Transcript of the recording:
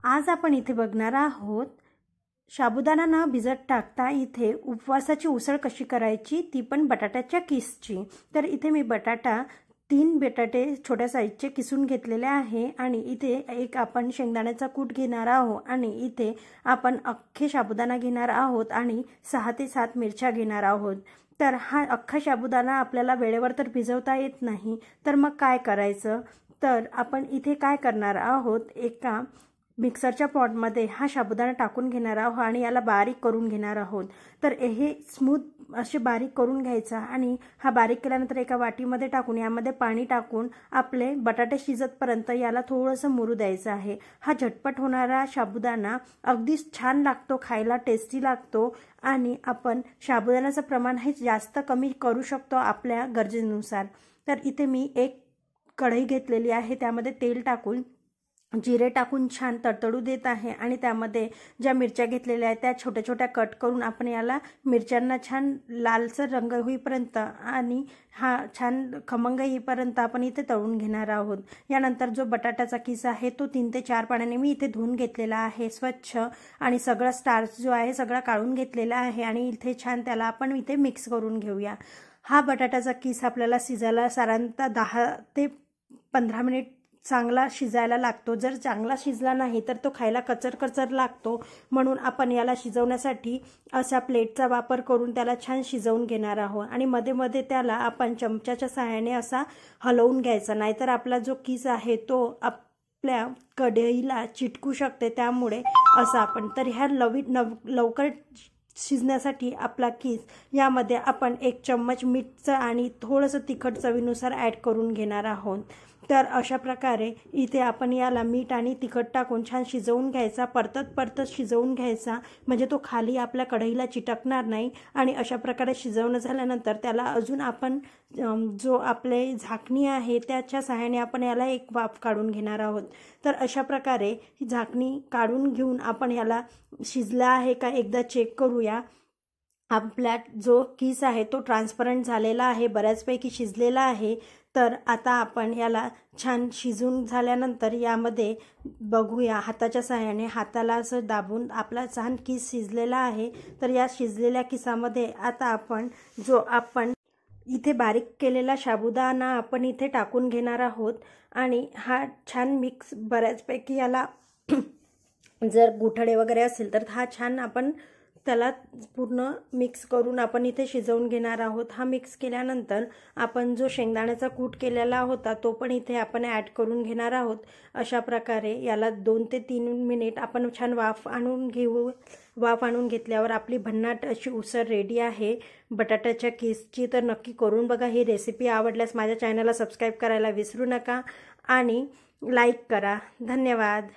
आज आपण इथे बघणार आहोत साबुदाणा न भिजत टाकता इथे उपवासाची उसळ कशी करायची, ती पण बटाट्याच्या किसची। तर इथे मी बटाटा 3 बटाटे छोट्या साईजचे किसून घेतलेले आहे आणि इथे एक आपण शेंगदाण्याचा कूट घेणार आहोत आणि इथे आपण अख्खे साबुदाणा घेणार आहोत आणि 6 ते 7 मिरच्या घेणार आहोत। तर हा अख्खा साबुदाणा आपल्याला वेळेवर तर भिजवता येत नाही, तर मग काय करायचं? तर आपण इथे काय करणार आहोत, एका मिक्सरच्या पॉटमध्ये हा साबुदाणा टाकून घेणार आहोत आणि याला बारीक करून घेणार आहोत। तर हे स्मूथ असे बारीक करून घ्यायचा आणि हा बारीक केल्यानंतर एका वाटीमध्ये टाकून यामध्ये पाणी टाकून आपले बटाटे शिजतपर्यंत याला थोडंसं मुरू द्यायचं आहे। हा झटपट होणारा साबुदाणा अगदी छान लागतो, खायला टेस्टी लागतो आणि आपण साबुदाण्याचं प्रमाण हे जास्त कमी करू शकतो आपल्या गरजेनुसार। तर इथे मी एक कढई घेतलेली आहे, त्यामध्ये तेल टाकून जिरे टाकून छान तडतडू देत आहे आणि त्यामध्ये ज्या मिरच्या घेतलेल्या आहेत त्या छोट्या छोट्या कट करून आपण याला मिरच्यांना छान लालसर रंग होईपर्यंत आणि हा छान खमंग येईपर्यंत आपण इथे तळून घेणार आहोत। यानंतर जो बटाट्याचा किस आहे तो 3 ते 4 पाण्याने मी इथे धुवून घेतलेला आहे स्वच्छ आणि सगळा स्टार्च जो आहे सगळा काढून घेतलेला आहे आणि इथे छान त्याला आपण इथे मिक्स करून घेऊया। हा बटाट्याचा किस आपल्याला शिजायला साधारणतः 10 ते 15 मिनिट चांगला शिजायला लागतो। जर चांगला शिजला नाही तर तो खायला कचर लागतो, म्हणून आपण याला शिजवण्यासाठी अशा प्लेटचा वापर करून त्याला छान शिजवून घेणार आहोत आणि मध्ये मध्ये त्याला आपण चमच्याच्या सहाय्याने असा हलवून घ्यायचा, नाहीतर आपला जो किस आहे तो आपल्या कढईला चिटकू शकते, त्यामुळे असं आपण तर ह्या लवकर शिजण्यासाठी आपला किस यामध्ये आपण 1 चम्मच मीठचं आणि थोडंसं तिखट चवीनुसार ॲड करून घेणार आहोत। तर अशा प्रकारे इथे आपण याला मीठ आणि तिखट टाकून छान शिजवून घ्यायचा, परतत शिजवून घ्यायचा, म्हणजे तो खाली आपल्या कढईला चिटकणार नाही। आणि अशा प्रकारे शिजवणं झाल्यानंतर त्याला अजून आपण जो आपले झाकणी आहे त्याच्या सहाय्याने आपण याला एक वाफ काढून घेणार आहोत। तर अशा प्रकारे ही झाकणी काढून घेऊन आपण याला शिजला आहे का एकदा चेक करूया। आपला जो किस आहे तो ट्रान्सपरंट झालेला आहे, बऱ्याचपैकी शिजलेला आहे। तर आता आपण याला छान शिजून झाल्यानंतर यामध्ये बघूया, हाताच्या सहाय्याने हाताला असं दाबून आपला छान किस शिजलेला आहे। तर या शिजलेल्या किसामध्ये आता आपण जो आपण इथे बारीक केलेला साबुदाणा आपण इथे टाकून घेणार आहोत आणि हा छान मिक्स बऱ्याचपैकी याला जर गुठळे वगैरे असेल तर हा छान आपण त्याला पूर्ण मिक्स करून आपण इथे शिजवून घेणार आहोत। हा मिक्स केल्यानंतर आपण जो शेंगदाण्याचा कूट केलेला होता तो पण इथे आपण ॲड करून घेणार आहोत। अशा प्रकारे याला 2 ते 3 मिनिट आपण छान वाफ आणून घेऊ। वाफ आणून घेतल्यावर आपली भन्नाट अशी उसळ रेडी आहे बटाट्याच्या किसची। तर नक्की करून बघा। ही रेसिपी आवडल्यास माझ्या चॅनलला सबस्क्राईब करायला विसरू नका आणि लाईक करा। धन्यवाद।